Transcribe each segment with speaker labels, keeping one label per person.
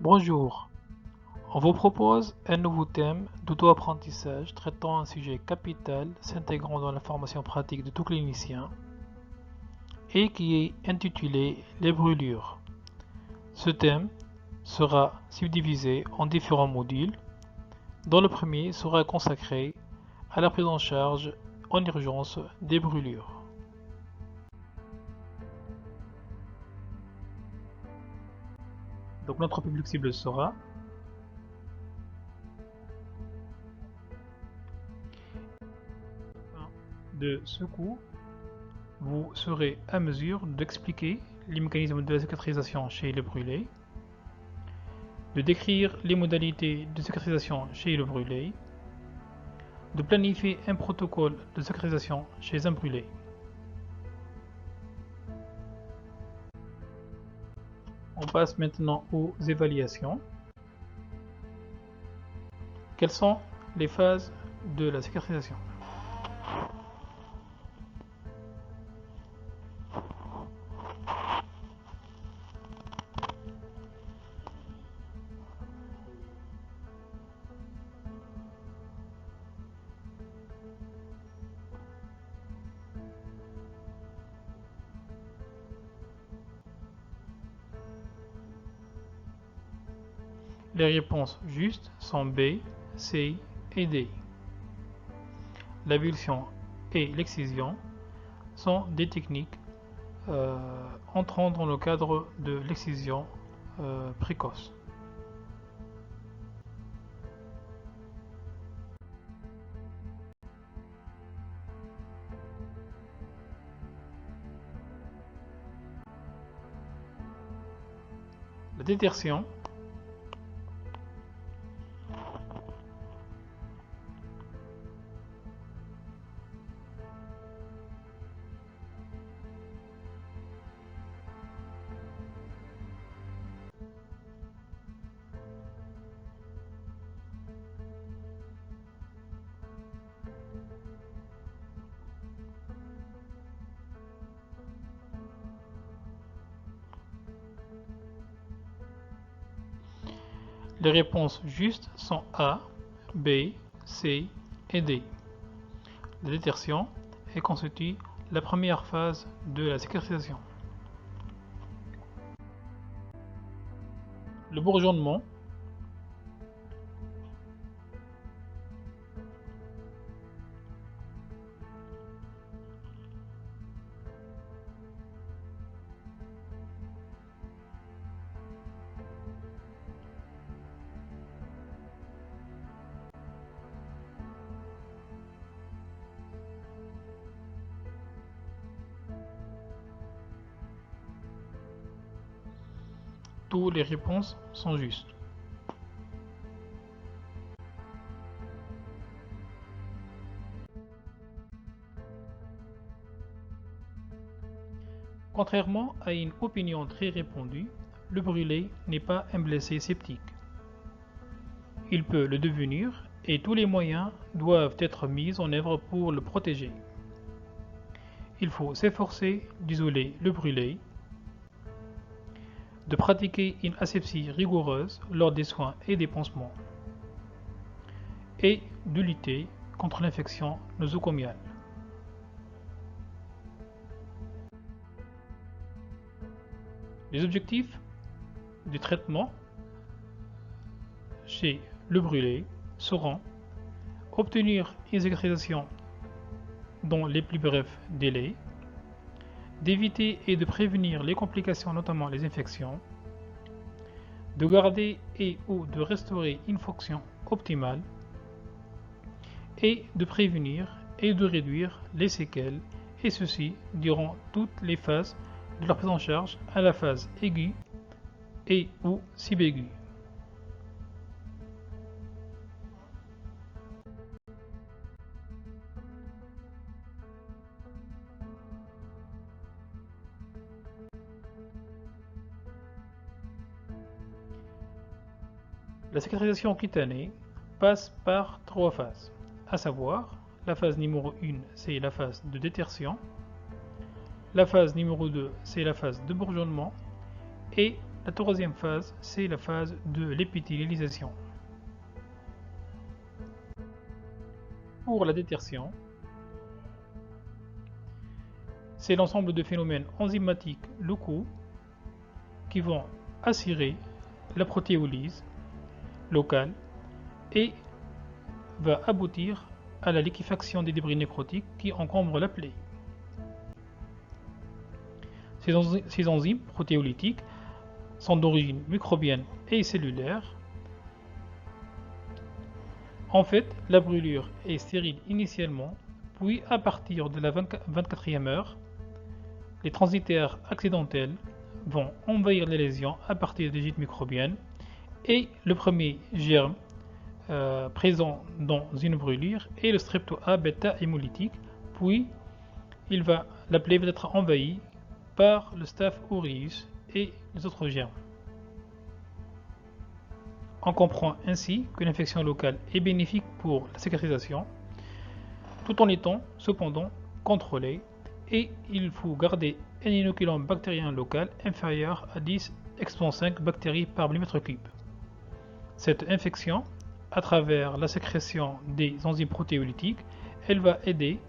Speaker 1: Bonjour, on vous propose un nouveau thème d'auto-apprentissage traitant un sujet capital s'intégrant dans la formation pratique de tout clinicien et qui est intitulé les brûlures. Ce thème sera subdivisé en différents modules, dont le premier sera consacré à la prise en charge en urgence des brûlures. Donc notre public cible sera de secours. Vous serez à mesure d'expliquer les mécanismes de la cicatrisation chez le brûlé, de décrire les modalités de cicatrisation chez le brûlé, de planifier un protocole de cicatrisation chez un brûlé. On passe maintenant aux évaluations. Quelles sont les phases de la cicatrisation? Les réponses justes sont B, C et D. L'avulsion et l'excision sont des techniques entrant dans le cadre de l'excision précoce. La détertion Les réponses justes sont A, B, C et D. La détertion constitue la première phase de la cicatrisation. Le bourgeonnement toutes les réponses sont justes. Contrairement à une opinion très répandue, le brûlé n'est pas un blessé septique. Il peut le devenir et tous les moyens doivent être mis en œuvre pour le protéger. Il faut s'efforcer d'isoler le brûlé, de pratiquer une asepsie rigoureuse lors des soins et des pansements, et de lutter contre l'infection nosocomiale. Les objectifs du traitement chez le brûlé seront obtenir une cicatrisation dans les plus brefs délais, d'éviter et de prévenir les complications, notamment les infections, de garder et ou de restaurer une fonction optimale et de prévenir et de réduire les séquelles, et ceci durant toutes les phases de la prise en charge, à la phase aiguë et ou subaiguë. La cicatrisation cutanée passe par 3 phases, à savoir la phase numéro 1, c'est la phase de détertion, la phase numéro 2, c'est la phase de bourgeonnement, et La troisième phase, c'est la phase de l'épithélialisation. Pour la détertion, c'est l'ensemble de phénomènes enzymatiques locaux qui vont assurer la protéolyse locale et va aboutir à la liquéfaction des débris nécrotiques qui encombrent la plaie. Ces enzymes protéolytiques sont d'origine microbienne et cellulaire. En fait, la brûlure est stérile initialement, puis à partir de la 24e heure, les transitaires accidentels vont envahir les lésions à partir des gîtes microbiennes et le premier germe présent dans une brûlure est le strepto-A bêta hémolytique, puis la plaie va être envahie par le Staph aureus et les autres germes. On comprend ainsi que l'infection locale est bénéfique pour la cicatrisation, tout en étant cependant contrôlée, et il faut garder un inoculum bactérien local inférieur à 10 exponent 5 bactéries par millimètre cube. Cette infection, à travers la sécrétion des enzymes protéolytiques, elle va aider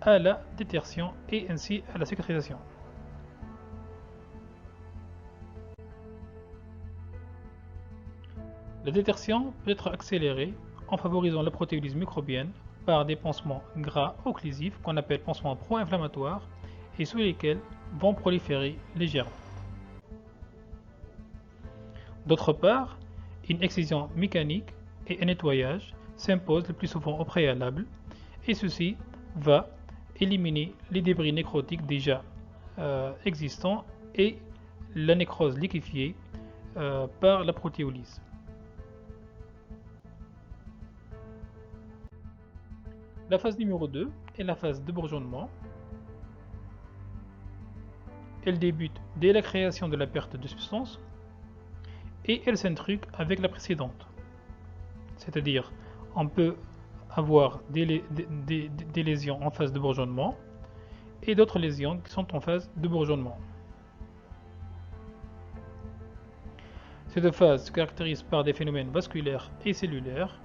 Speaker 1: à la détertion et ainsi à la cicatrisation. La détertion peut être accélérée en favorisant la protéolyse microbienne par des pansements gras occlusifs qu'on appelle pansements pro-inflammatoires et sous lesquels vont proliférer les germes. D'autre part, une excision mécanique et un nettoyage s'imposent le plus souvent au préalable et ceci va éliminer les débris nécrotiques déjà existants et la nécrose liquéfiée par la protéolyse. La phase numéro 2 est la phase de bourgeonnement. Elle débute dès la création de la perte de substance et elle s'intruque avec la précédente. C'est-à-dire, on peut avoir des lésions en phase de bourgeonnement et d'autres lésions qui sont en phase de bourgeonnement. Cette phase se caractérise par des phénomènes vasculaires et cellulaires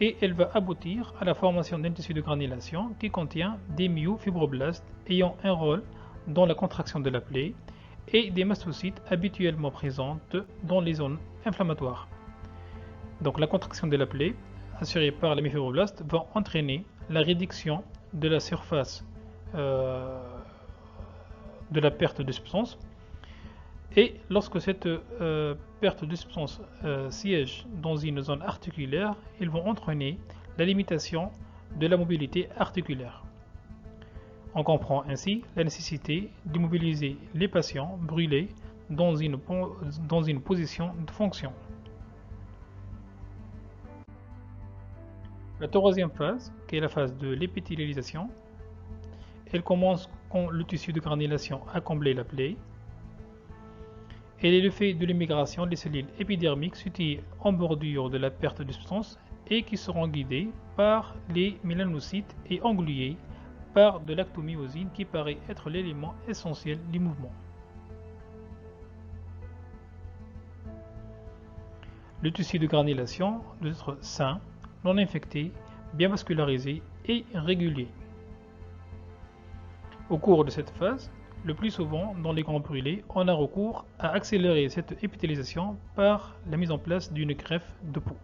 Speaker 1: et elle va aboutir à la formation d'un tissu de granulation qui contient des myofibroblastes ayant un rôle dans la contraction de la plaie et des mastocytes habituellement présentes dans les zones inflammatoires. Donc la contraction de la plaie, assurée par les myofibroblastes, va entraîner la réduction de la surface de la perte de substance. Et lorsque cette perte de substance siège dans une zone articulaire, ils vont entraîner la limitation de la mobilité articulaire. On comprend ainsi la nécessité d'immobiliser les patients brûlés dans une position de fonction. La troisième phase, qui est la phase de l'épithélialisation, elle commence quand le tissu de granulation a comblé la plaie. Elle est le fait de l'immigration des cellules épidermiques situées en bordure de la perte de substance et qui seront guidées par les mélanocytes et engluées par de l'actomyosine qui paraît être l'élément essentiel du mouvement. Le tissu de granulation doit être sain, non infecté, bien vascularisé et régulier. Au cours de cette phase, le plus souvent, dans les grands brûlés, on a recours à accélérer cette épithélisation par la mise en place d'une greffe de peau.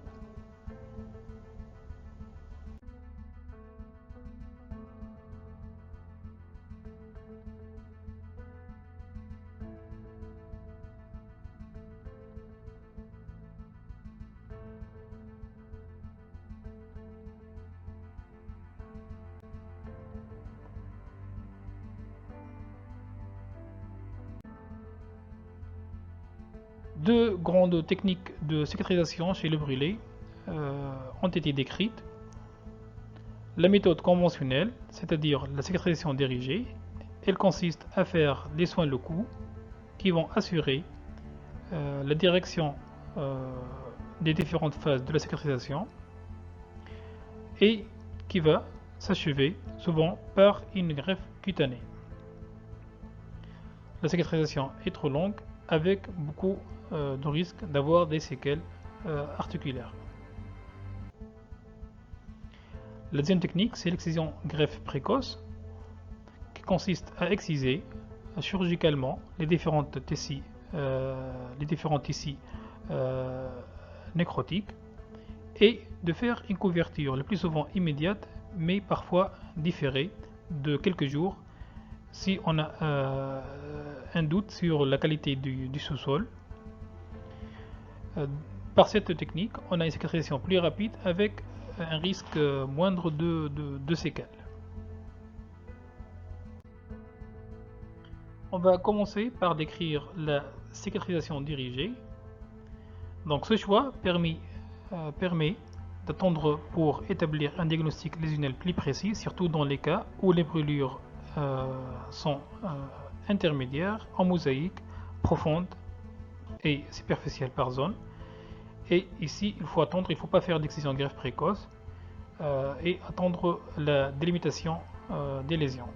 Speaker 1: Deux grandes techniques de cicatrisation chez le brûlé ont été décrites. La méthode conventionnelle, c'est-à-dire la cicatrisation dirigée, elle consiste à faire des soins locaux qui vont assurer la direction des différentes phases de la cicatrisation et qui va s'achever souvent par une greffe cutanée. La cicatrisation est trop longue avec beaucoup de risques d'avoir des séquelles articulaires. La deuxième technique, c'est l'excision greffe précoce, qui consiste à exciser chirurgicalement les différents tissus nécrotiques et de faire une couverture le plus souvent immédiate, mais parfois différée de quelques jours si on a un doute sur la qualité du sous-sol. Par cette technique, on a une cicatrisation plus rapide avec un risque moindre de séquelles. On va commencer par décrire la cicatrisation dirigée. Donc ce choix permet d'attendre pour établir un diagnostic lésionnel plus précis, surtout dans les cas où les brûlures sont intermédiaires, en mosaïque, profonde et superficielle par zone. Et ici, il faut attendre, il ne faut pas faire d'excision greffe précoce et attendre la délimitation des lésions.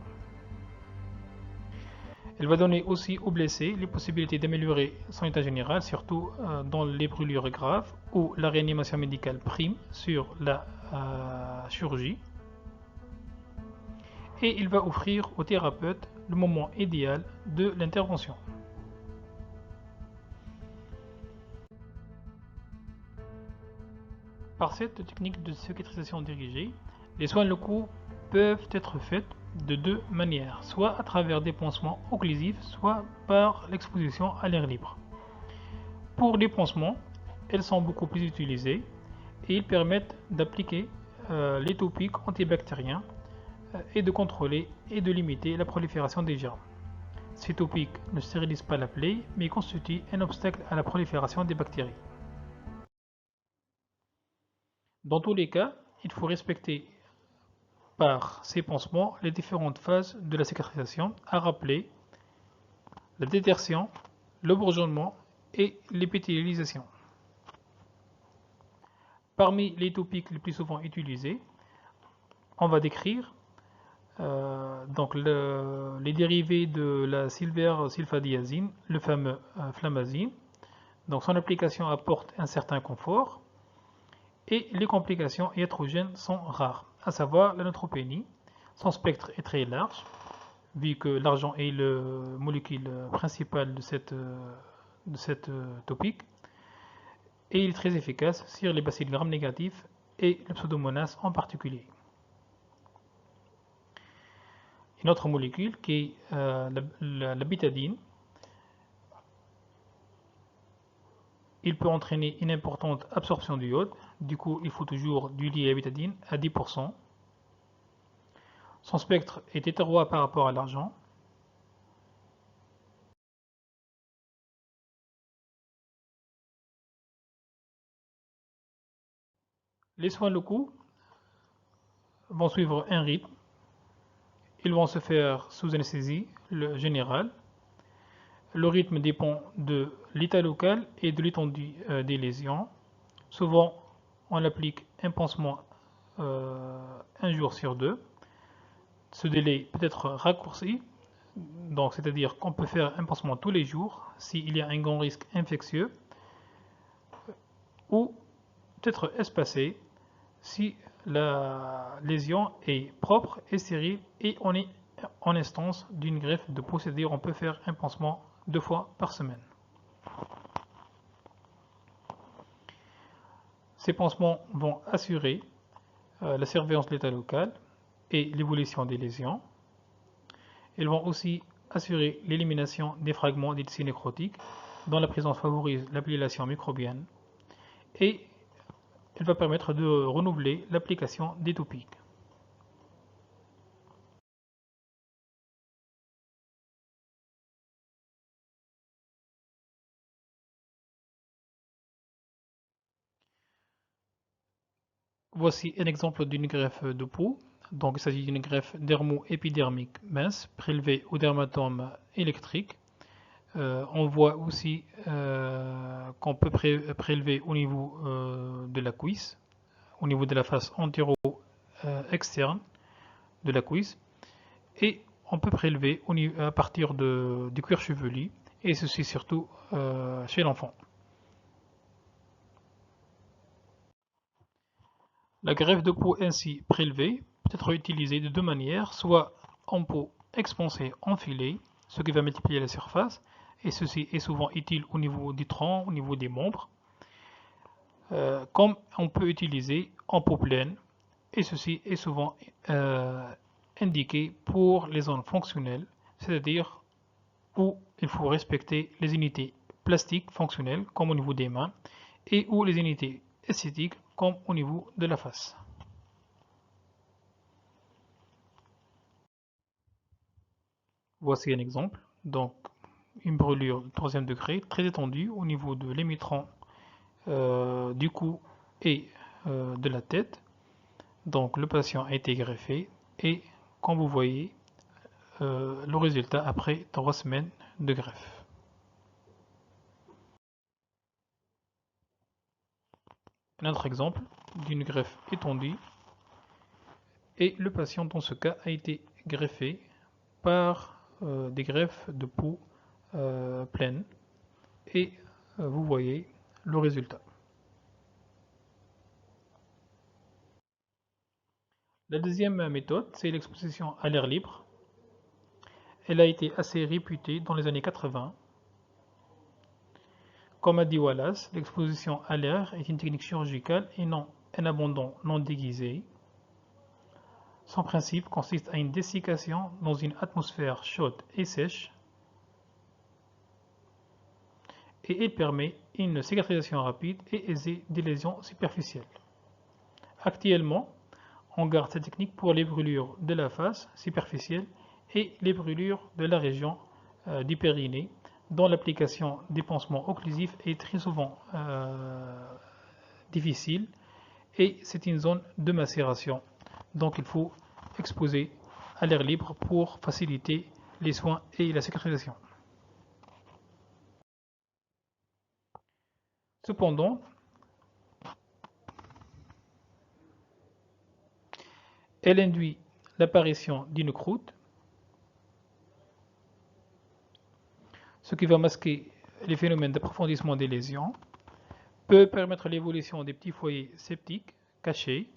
Speaker 1: Elle va donner aussi aux blessés les possibilités d'améliorer son état général, surtout dans les brûlures graves où la réanimation médicale prime sur la chirurgie. Et il va offrir au thérapeute le moment idéal de l'intervention. Par cette technique de cicatrisation dirigée, les soins locaux peuvent être faits de deux manières, soit à travers des pansements occlusifs, soit par l'exposition à l'air libre. Pour les pansements, elles sont beaucoup plus utilisées et ils permettent d'appliquer les topiques antibactériens et de contrôler et de limiter la prolifération des germes. Ces topiques ne stérilisent pas la plaie, mais constituent un obstacle à la prolifération des bactéries. Dans tous les cas, il faut respecter par ces pansements les différentes phases de la cicatrisation à rappeler: la détertion, le bourgeonnement et l'épithélialisation. Parmi les topiques les plus souvent utilisés, on va décrire les dérivés de la silver-sulfadiazine, le fameux flamazine. Donc son application apporte un certain confort et les complications iatrogènes sont rares, à savoir la neutropénie. Son spectre est très large, vu que l'argent est le molécule principale de cette topique, et il est très efficace sur les bacilles gram-négatifs et le pseudomonas en particulier. Une autre molécule qui est la bétadine. Il peut entraîner une importante absorption du iode, du coup il faut toujours diluer la bétadine à 10%. Son spectre est hétéroïde par rapport à l'argent. Les soins locaux vont suivre un rythme. Ils vont se faire sous anesthésie générale. Le rythme dépend de l'état local et de l'étendue des lésions. Souvent, on applique un pansement un jour sur deux. Ce délai peut être raccourci, donc c'est-à-dire qu'on peut faire un pansement tous les jours s'il y a un grand risque infectieux, ou peut-être espacé si la lésion est propre et stérile et on est en instance d'une greffe de peau, c'est-à-dire on peut faire un pansement 2 fois par semaine. Ces pansements vont assurer la surveillance de l'état local et l'évolution des lésions. Ils vont aussi assurer l'élimination des fragments des tissus nécrotiques dont la présence favorise l'application microbienne, et elle va permettre de renouveler l'application des topiques. Voici un exemple d'une greffe de peau. Donc, il s'agit d'une greffe dermo-épidermique mince prélevée au dermatome électrique. On voit aussi qu'on peut prélever au niveau de la cuisse, au niveau de la face antéro-externe de la cuisse, et on peut prélever à partir du cuir chevelu et ceci surtout chez l'enfant. La greffe de peau ainsi prélevée peut être utilisée de deux manières, soit en peau expansée enfilée, ce qui va multiplier la surface, et ceci est souvent utile au niveau du tronc, au niveau des membres, comme on peut utiliser en peau pleine, et ceci est souvent indiqué pour les zones fonctionnelles, c'est-à-dire où il faut respecter les unités plastiques fonctionnelles, comme au niveau des mains, et ou les unités esthétiques, comme au niveau de la face. Voici un exemple. Donc, une brûlure de troisième degré très étendue au niveau de l'émitron du cou et de la tête. Donc, le patient a été greffé et, comme vous voyez, le résultat après 3 semaines de greffe. Un autre exemple d'une greffe étendue et le patient dans ce cas a été greffé par des greffes de peau pleine et vous voyez le résultat. La deuxième méthode, c'est l'exposition à l'air libre. Elle a été assez réputée dans les années 80. Comme a dit Wallace, l'exposition à l'air est une technique chirurgicale et non un abandon non déguisé. Son principe consiste à une dessiccation dans une atmosphère chaude et sèche et il permet une cicatrisation rapide et aisée des lésions superficielles. Actuellement, on garde cette technique pour les brûlures de la face superficielle et les brûlures de la région du périnée, dont l'application des pansements occlusifs est très souvent difficile et c'est une zone de macération. Donc il faut exposer à l'air libre pour faciliter les soins et la cicatrisation. Cependant, elle induit l'apparition d'une croûte, ce qui va masquer les phénomènes d'approfondissement des lésions, peut permettre l'évolution des petits foyers septiques cachés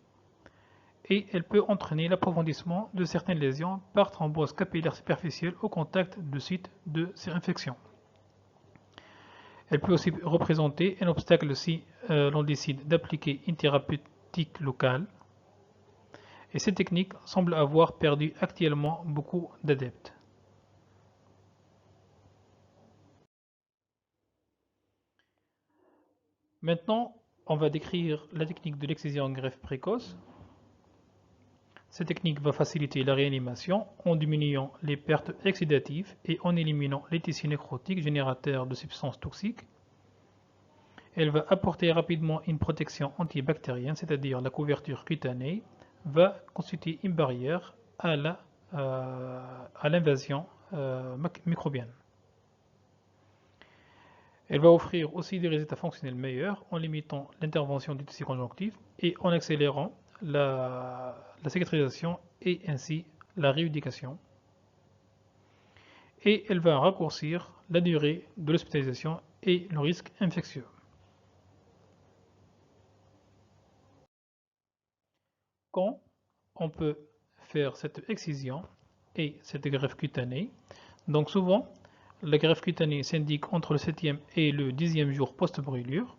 Speaker 1: et elle peut entraîner l'approfondissement de certaines lésions par thrombose capillaire superficielle au contact de sites de ces infections. Elle peut aussi représenter un obstacle si l'on décide d'appliquer une thérapeutique locale. Et cette technique semble avoir perdu actuellement beaucoup d'adeptes. Maintenant, on va décrire la technique de l'excision greffe précoce. Cette technique va faciliter la réanimation en diminuant les pertes exudatives et en éliminant les tissus nécrotiques générateurs de substances toxiques. Elle va apporter rapidement une protection antibactérienne, c'est-à-dire la couverture cutanée va constituer une barrière à l'invasion microbienne. Elle va offrir aussi des résultats fonctionnels meilleurs en limitant l'intervention du tissu conjonctif et en accélérant la cicatrisation et ainsi la rééducation. Et elle va raccourcir la durée de l'hospitalisation et le risque infectieux. Quand on peut faire cette excision et cette greffe cutanée, donc souvent la greffe cutanée s'indique entre le 7e et le 10e jour post-brûlure.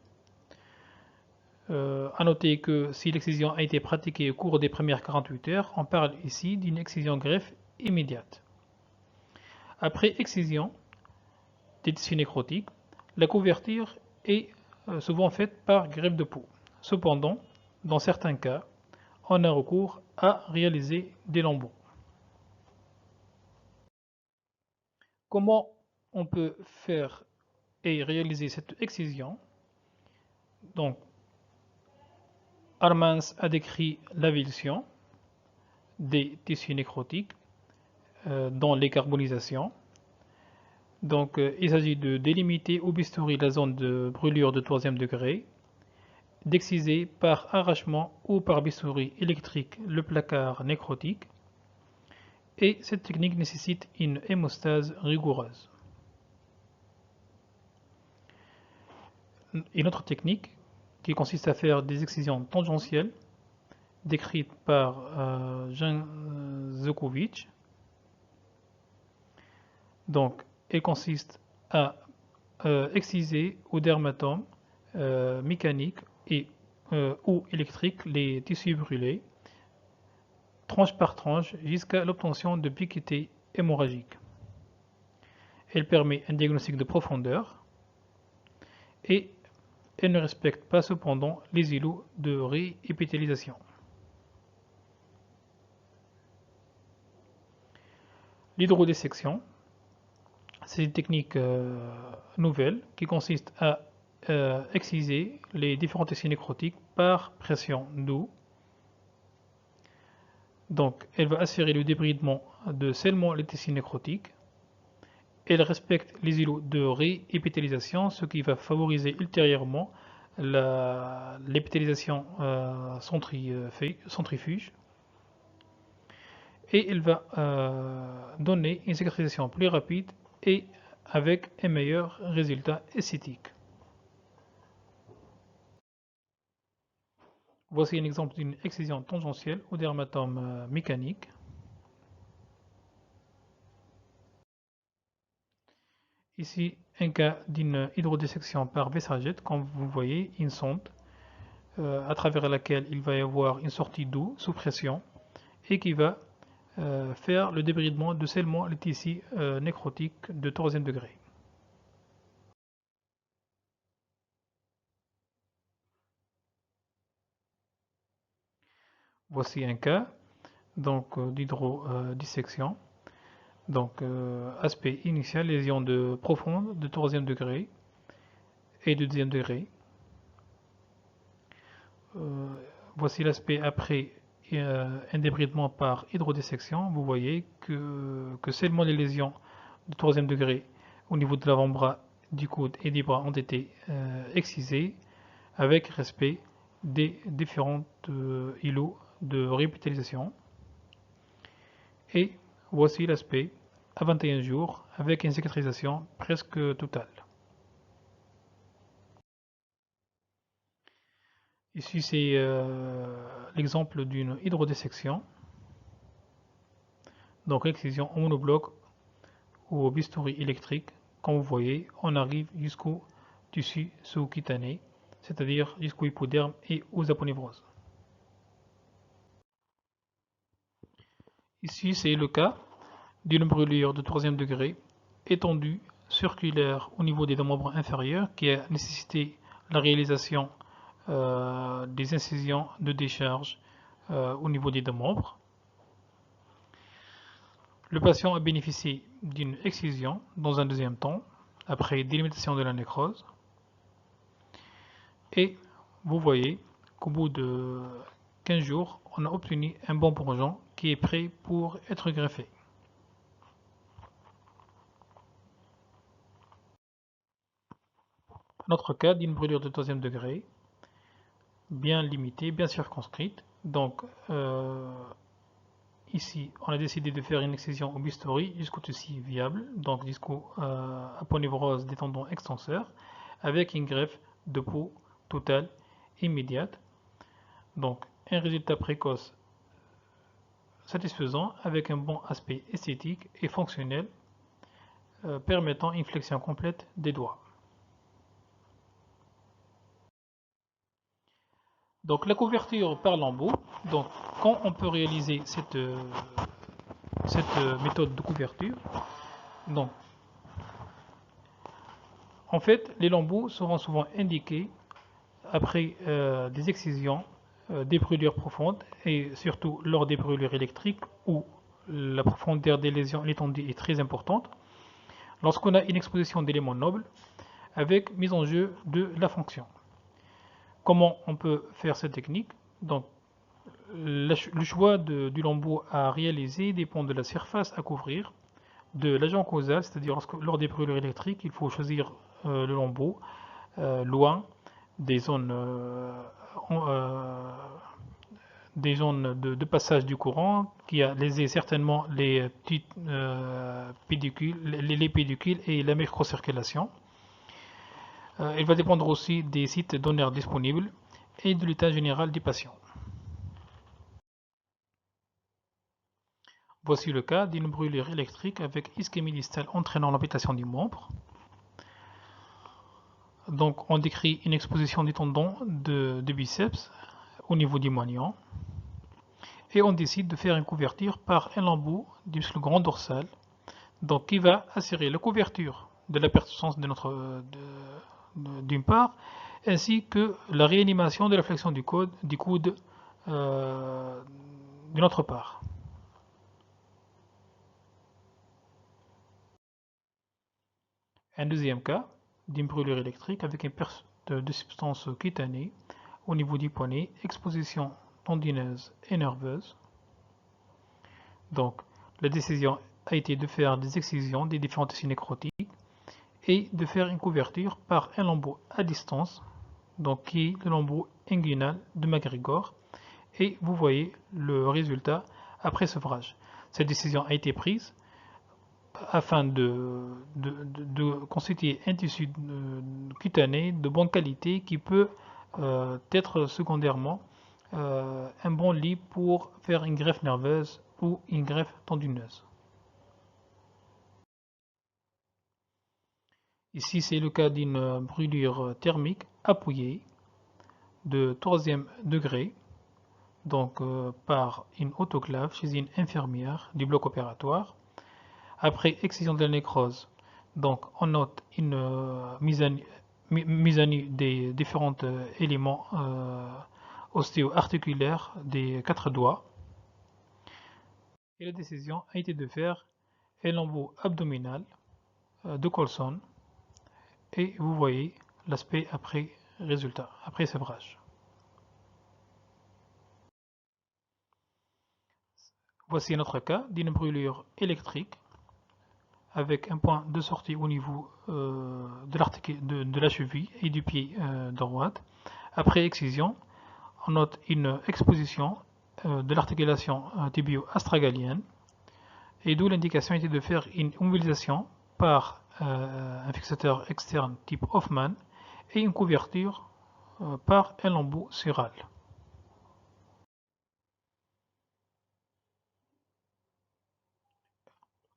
Speaker 1: À noter que si l'excision a été pratiquée au cours des premières 48 heures, on parle ici d'une excision greffe immédiate. Après excision des tissus nécrotiques, la couverture est souvent faite par greffe de peau. Cependant, dans certains cas, on a recours à réaliser des lambeaux. Comment on peut faire et réaliser cette excision? Donc, Armans a décrit l'avulsion des tissus nécrotiques dans les carbonisations. Donc, il s'agit de délimiter au bistouri la zone de brûlure de troisième degré, d'exciser par arrachement ou par bistouri électrique le placard nécrotique, et cette technique nécessite une hémostase rigoureuse. une autre technique qui consiste à faire des excisions tangentielles décrites par Jan Zukovich. Donc, elle consiste à exciser au dermatome mécanique et ou électrique les tissus brûlés, tranche par tranche, jusqu'à l'obtention de piquetés hémorragiques. Elle permet un diagnostic de profondeur et elle ne respecte pas cependant les îlots de réépithélisation. L'hydrodissection, c'est une technique nouvelle qui consiste à exciser les différents tissus nécrotiques par pression d'eau. Donc, elle va assurer le débridement de seulement les tissus nécrotiques. Elle respecte les îlots de réépithélisation, ce qui va favoriser ultérieurement l'épithélisation centrifuge. Et elle va donner une cicatrisation plus rapide et avec un meilleur résultat esthétique. Voici un exemple d'une excision tangentielle au dermatome mécanique. Ici, un cas d'une hydrodissection par Vessagette. Comme vous voyez, une sonde à travers laquelle il va y avoir une sortie d'eau sous pression et qui va faire le débridement de seulement les tissus nécrotiques de 3e degré. Voici un cas d'hydrodissection. Donc, aspect initial, lésion profonde de 3e degré et de 2e degré. Voici l'aspect après un débridement par hydrodissection. Vous voyez que seulement les lésions de 3e degré au niveau de l'avant-bras, du coude et des bras ont été excisées avec respect des différents îlots de réépithélisation. Et voici l'aspect à 21 jours avec une cicatrisation presque totale. Ici, c'est l'exemple d'une hydrodissection. Donc, excision en monobloc ou au bistouri électrique. Comme vous voyez, on arrive jusqu'au tissu sous-cutané, c'est-à-dire jusqu'au hypoderme et aux aponevroses. Ici, c'est le cas d'une brûlure de 3e degré étendue circulaire au niveau des deux membres inférieurs qui a nécessité la réalisation des incisions de décharge au niveau des deux membres. Le patient a bénéficié d'une excision dans un deuxième temps après délimitation de la nécrose. Et vous voyez qu'au bout de 15 jours, on a obtenu un bon bourgeon qui est prêt pour être greffé. Notre cas d'une brûlure de 3e degré, bien limitée, bien circonscrite. Donc, ici, on a décidé de faire une excision au bistouri jusqu'au tissu viable, donc jusqu'au aponevrose des tendons extenseurs, avec une greffe de peau totale immédiate. Donc, un résultat précoce satisfaisant avec un bon aspect esthétique et fonctionnel permettant une flexion complète des doigts. Donc la couverture par lambeau, donc quand on peut réaliser cette méthode de couverture, donc en fait les lambeaux seront souvent indiqués après des excisions, des brûlures profondes et surtout lors des brûlures électriques où la profondeur des lésions, l'étendue est très importante, lorsqu'on a une exposition d'éléments nobles avec mise en jeu de la fonction. Comment on peut faire cette technique? Donc, le choix du lambeau à réaliser dépend de la surface à couvrir, de l'agent causal, c'est-à-dire lors des brûlures électriques, il faut choisir le lambeau loin des zones, de passage du courant qui a lésé certainement les petites pédicules, les pédicules et la microcirculation. Il va dépendre aussi des sites donneurs disponibles et de l'état général du patient. Voici le cas d'une brûlure électrique avec ischémie distale entraînant l'amputation du membre. Donc on décrit une exposition du tendon de biceps au niveau du moignon et on décide de faire une couverture par un lambeau du muscle grand dorsal, donc qui va assurer la couverture de la persistance d'une part, ainsi que la réanimation de la flexion du coude d'une autre part. Un deuxième cas d'une brûlure électrique avec une perte de substance cutanée au niveau du poignet, exposition tendineuse et nerveuse. Donc, la décision a été de faire des excisions des différents tissus nécrotiques et de faire une couverture par un lambeau à distance, donc qui est le lambeau inguinal de McGregor. Et vous voyez le résultat après sevrage. Cette décision a été prise afin de constituer un tissu cutané de bonne qualité qui peut être secondairement un bon lit pour faire une greffe nerveuse ou une greffe tendineuse. Ici, c'est le cas d'une brûlure thermique appuyée de 3e degré, donc par une autoclave chez une infirmière du bloc opératoire. Après excision de la nécrose, donc on note une mise à nu des différents éléments ostéo-articulaires des 4 doigts. Et la décision a été de faire un lambeau abdominal de Colson. Et vous voyez l'aspect après résultat, après sevrage. Voici un autre cas d'une brûlure électrique avec un point de sortie au niveau de la cheville et du pied droite. Après excision, on note une exposition de l'articulation tibio-astragalienne et d'où l'indication était de faire une immobilisation par un fixateur externe type Hoffman et une couverture par un lambeau sural.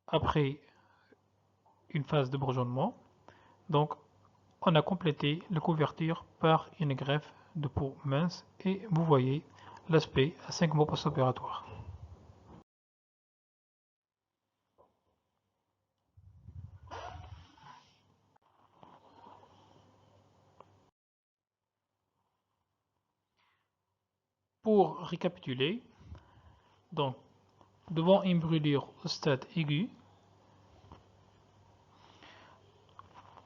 Speaker 1: Après une phase de bourgeonnement, donc on a complété la couverture par une greffe de peau mince et vous voyez l'aspect à 5 mois post-opératoire. Pour récapituler, donc devant une brûlure au stade aigu,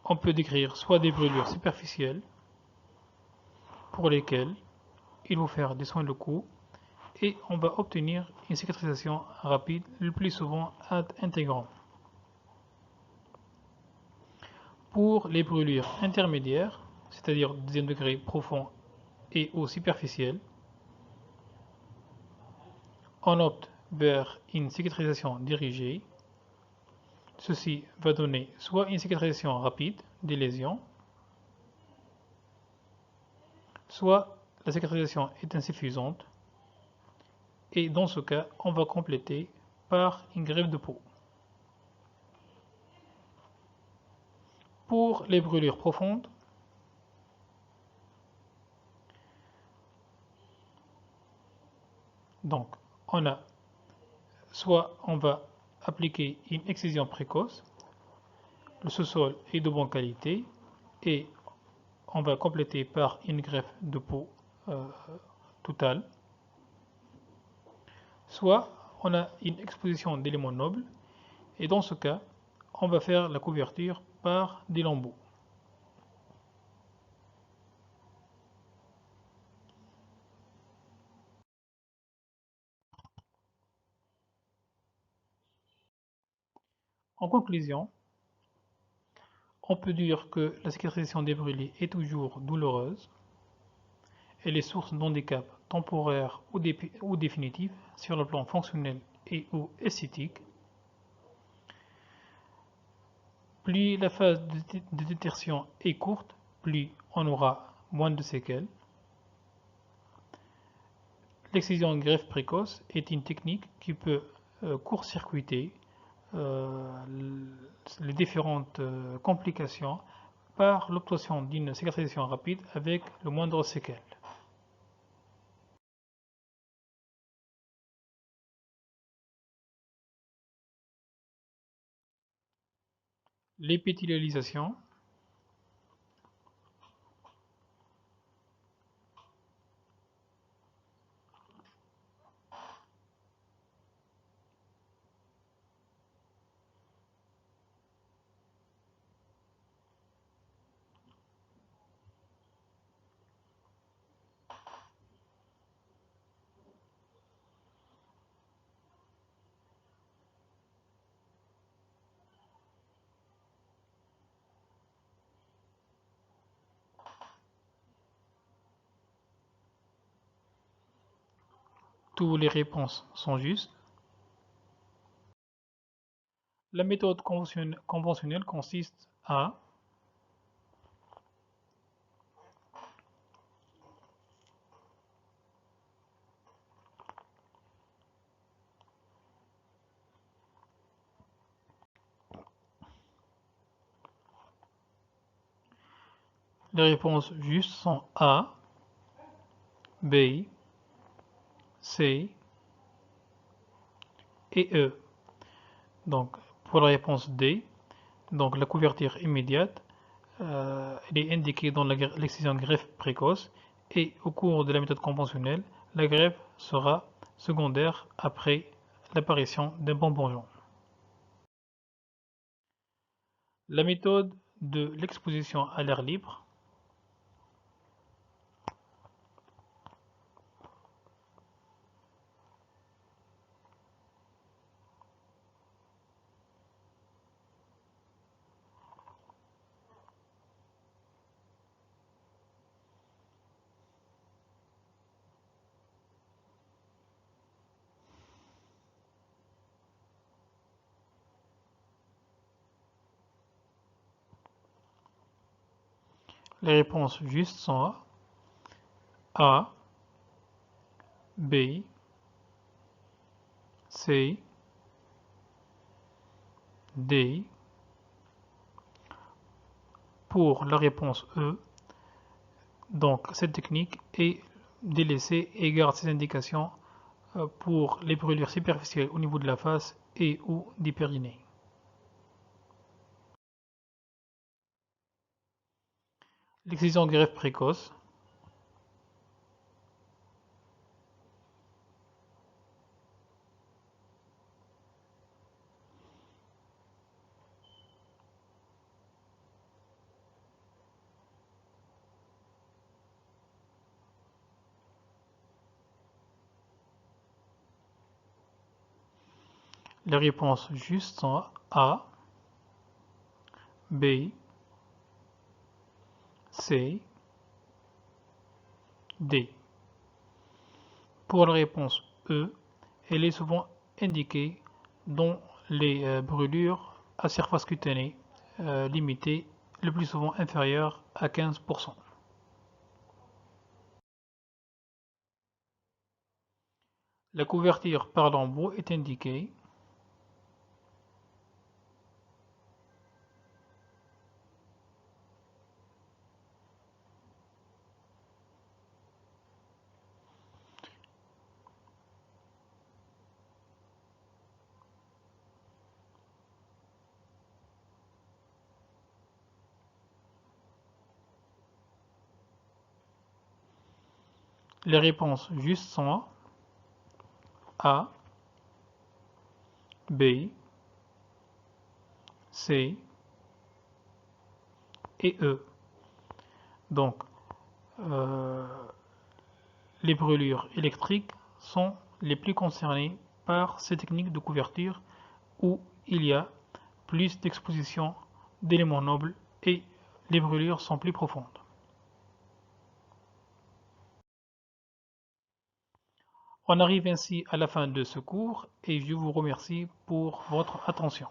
Speaker 1: on peut décrire soit des brûlures superficielles pour lesquelles il faut faire des soins locaux et on va obtenir une cicatrisation rapide, le plus souvent ad intégrant. Pour les brûlures intermédiaires, c'est-à-dire deuxième degré profond et ou superficiel, on opte vers une cicatrisation dirigée. Ceci va donner soit une cicatrisation rapide des lésions, soit la cicatrisation est insuffisante et dans ce cas, on va compléter par une greffe de peau. Pour les brûlures profondes, donc on a soit on va appliquer une excision précoce, le sous-sol est de bonne qualité et on va compléter par une greffe de peau totale, soit on a une exposition d'éléments nobles et dans ce cas, on va faire la couverture par des lambeaux. En conclusion, on peut dire que la cicatrisation des brûlés est toujours douloureuse. Elle est source d'handicap temporaire ou définitif sur le plan fonctionnel et ou esthétique. Plus la phase de détertion est courte, plus on aura moins de séquelles. L'excision greffe précoce est une technique qui peut court-circuiter les différentes complications par l'obtention d'une cicatrisation rapide avec le moindre séquelles. L'épithélialisation. Toutes les réponses sont justes. La méthode conventionnelle consiste à les réponses justes sont A, B, C et E. Donc, pour la réponse D, donc la couverture immédiate, elle est indiquée dans l'excision greffe précoce et au cours de la méthode conventionnelle, la greffe sera secondaire après l'apparition d'un bonbon jaune. La méthode de l'exposition à l'air libre. Les réponses justes sont A, B, C, D. Pour la réponse E, donc cette technique est délaissée et garde ses indications pour les brûlures superficielles au niveau de la face et ou des périnées. L'excision greffe précoce. Les réponses justes sont A, B, C, D. Pour la réponse E, elle est souvent indiquée dans les brûlures à surface cutanée limitée, le plus souvent inférieure à 15%. La couverture par lambeau est indiquée. Les réponses justes sont A, B, C et E. Donc, les brûlures électriques sont les plus concernées par ces techniques de couverture où il y a plus d'exposition d'éléments nobles et les brûlures sont plus profondes. On arrive ainsi à la fin de ce cours et je vous remercie pour votre attention.